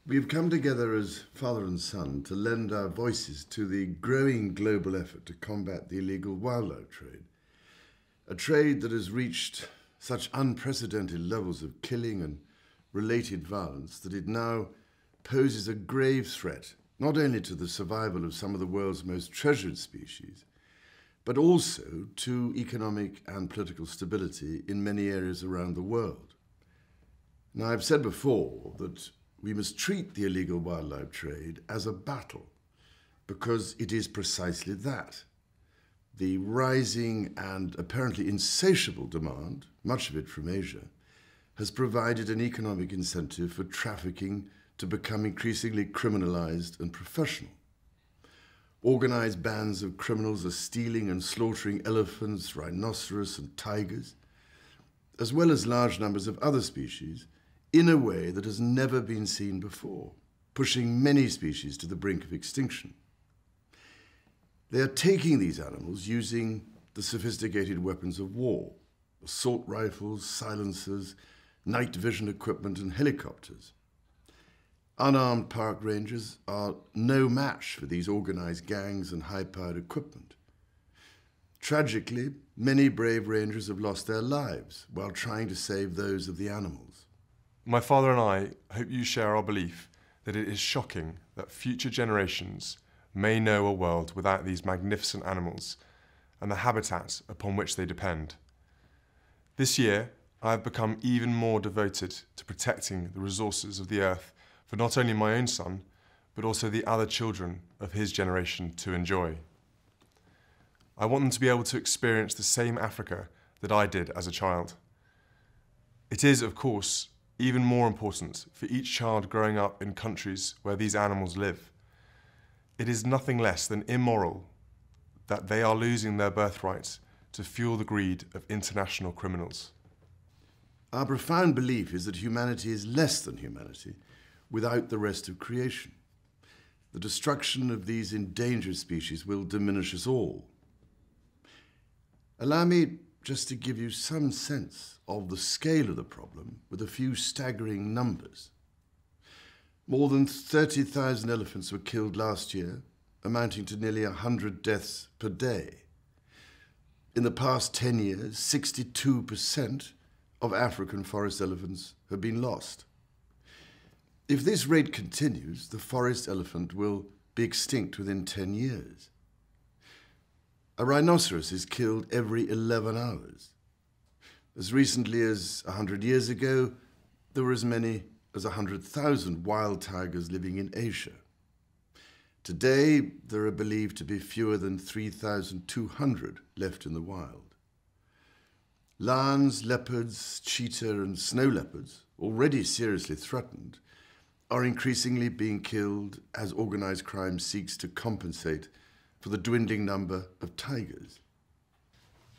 We've come together as father and son to lend our voices to the growing global effort to combat the illegal wildlife trade, a trade that has reached such unprecedented levels of killing and related violence that it now poses a grave threat not only to the survival of some of the world's most treasured species, but also to economic and political stability in many areas around the world. Now, I've said before that we must treat the illegal wildlife trade as a battle, because it is precisely that. The rising and apparently insatiable demand, much of it from Asia, has provided an economic incentive for trafficking to become increasingly criminalized and professional. Organized bands of criminals are stealing and slaughtering elephants, rhinoceros, and tigers, as well as large numbers of other species, in a way that has never been seen before, pushing many species to the brink of extinction. They are taking these animals using the sophisticated weapons of war, assault rifles, silencers, night vision equipment, and helicopters. Unarmed park rangers are no match for these organized gangs and high-powered equipment. Tragically, many brave rangers have lost their lives while trying to save those of the animals. My father and I hope you share our belief that it is shocking that future generations may know a world without these magnificent animals and the habitat upon which they depend. This year, I have become even more devoted to protecting the resources of the earth for not only my own son, but also the other children of his generation to enjoy. I want them to be able to experience the same Africa that I did as a child. It is, of course, even more important for each child growing up in countries where these animals live. It is nothing less than immoral that they are losing their birthright to fuel the greed of international criminals. Our profound belief is that humanity is less than humanity without the rest of creation. The destruction of these endangered species will diminish us all. Allow me just to give you some sense of the scale of the problem with a few staggering numbers. More than 30,000 elephants were killed last year, amounting to nearly 100 deaths per day. In the past 10 years, 62% of African forest elephants have been lost. If this rate continues, the forest elephant will be extinct within 10 years. A rhinoceros is killed every 11 hours. As recently as 100 years ago, there were as many as 100,000 wild tigers living in Asia. Today, there are believed to be fewer than 3,200 left in the wild. Lions, leopards, cheetah, and snow leopards, already seriously threatened, are increasingly being killed as organized crime seeks to compensate for the dwindling number of tigers.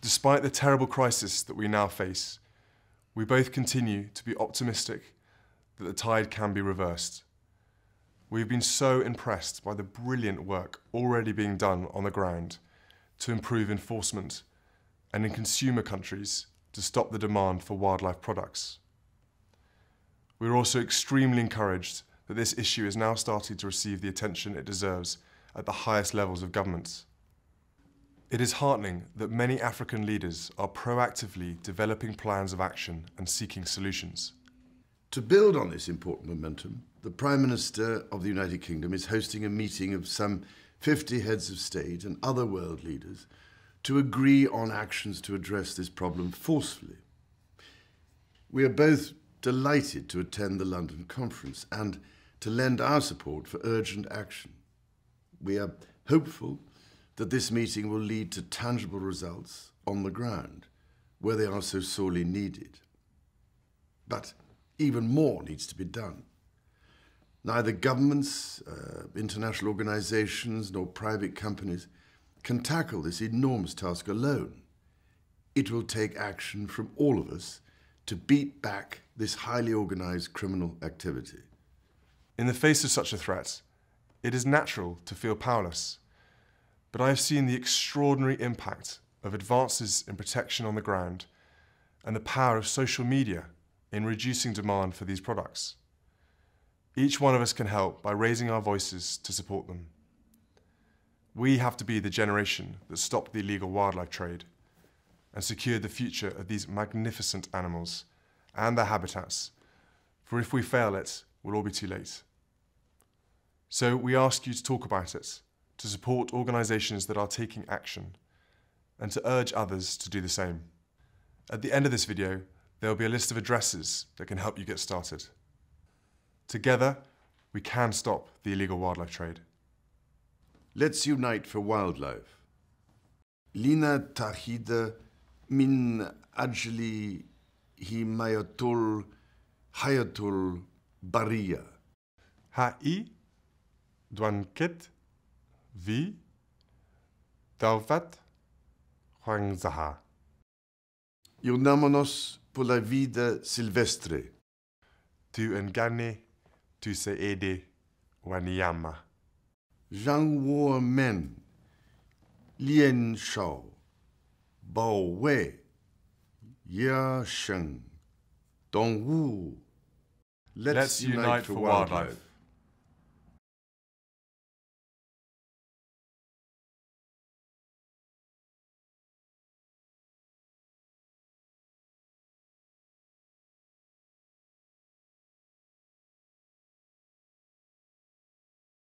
Despite the terrible crisis that we now face, we both continue to be optimistic that the tide can be reversed. We've been so impressed by the brilliant work already being done on the ground to improve enforcement and in consumer countries to stop the demand for wildlife products. We're also extremely encouraged that this issue is now starting to receive the attention it deserves at the highest levels of government. It is heartening that many African leaders are proactively developing plans of action and seeking solutions. To build on this important momentum, the Prime Minister of the United Kingdom is hosting a meeting of some 50 heads of state and other world leaders to agree on actions to address this problem forcefully. We are both delighted to attend the London conference and to lend our support for urgent action. We are hopeful that this meeting will lead to tangible results on the ground, where they are so sorely needed. But even more needs to be done. Neither governments, international organizations, nor private companies can tackle this enormous task alone. It will take action from all of us to beat back this highly organized criminal activity. In the face of such a threat, it is natural to feel powerless, but I have seen the extraordinary impact of advances in protection on the ground and the power of social media in reducing demand for these products. Each one of us can help by raising our voices to support them. We have to be the generation that stopped the illegal wildlife trade and secured the future of these magnificent animals and their habitats, for if we fail it, we'll all be too late. So we ask you to talk about it, to support organisations that are taking action, and to urge others to do the same. At the end of this video, there will be a list of addresses that can help you get started. Together, we can stop the illegal wildlife trade. Let's unite for wildlife. Lina tahida min ajli himayatul hayatul baria. Ha'i dwanket vi dalvat hoang. Uniámonos por la vida silvestre. Tu engane tu se ede waniama. Zhang Wo Men, Lian Shao, Bao Wei, Ya Sheng, Dong Wu. Let's unite for wildlife.